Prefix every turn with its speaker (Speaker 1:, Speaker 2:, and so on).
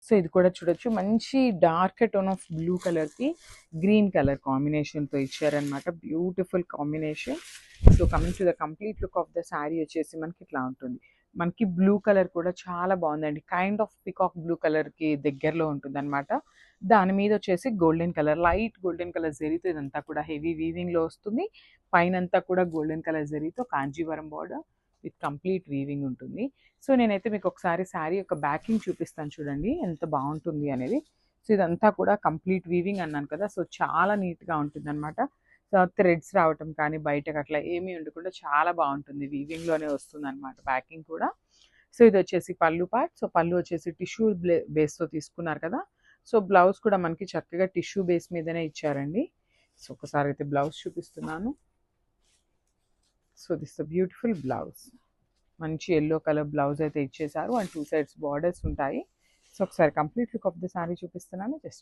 Speaker 1: So ఇది కూడా చూడొచ్చు, మంచి డార్క్ టోన్ ఆఫ్ బ్లూ కలర్కి గ్రీన్ కలర్ కాంబినేషన్తో ఇచ్చారనమాట. Beautiful combination. So coming to the complete look of the sari వచ్చేసి మనకి ఇట్లా ఉంటుంది. మనకి బ్లూ కలర్ కూడా చాలా బాగుందండి. కైండ్ ఆఫ్ పికాక్ బ్లూ కలర్కి దగ్గరలో ఉంటుంది అనమాట. దాని మీద వచ్చేసి golden colour, light golden colour జరీతో ఇదంతా కూడా హెవీ వీవింగ్లో వస్తుంది. పైనంతా కూడా గోల్డెన్ కలర్ జరీతో Kanjeevaram border with complete weaving ఉంటుంది. సో నేనైతే మీకు ఒకసారి శారీ యొక్క బ్యాకింగ్ చూపిస్తాను చూడండి ఎంత బాగుంటుంది అనేది. సో ఇదంతా కూడా కంప్లీట్ వీవింగ్ అన్నాను కదా, సో చాలా నీట్గా ఉంటుంది అనమాట. సో థ్రెడ్స్ రావటం కానీ బయటకు అట్లా ఏమీ ఉండకుండా చాలా బాగుంటుంది, వీవింగ్లోనే వస్తుంది అనమాట బ్యాకింగ్ కూడా. సో ఇది వచ్చేసి పళ్ళు పార్ట్. సో పళ్ళు వచ్చేసి టిష్యూ బేస్తో తీసుకున్నారు కదా, సో బ్లౌజ్ కూడా మనకి చక్కగా టిష్యూ బేస్ మీదనే ఇచ్చారండి. సో ఒకసారి అయితే బ్లౌజ్ చూపిస్తున్నాను. So this the beautiful blouse. మంచి ఎల్లో కలర్ బ్లౌజ్ అయితే ఇచ్చేసారు అండ్ 2 సైడ్స్ బార్డర్స్ ఉంటాయి. సో ఒకసారి complete look of the sari చూపిస్తున్నాను. జస్ట్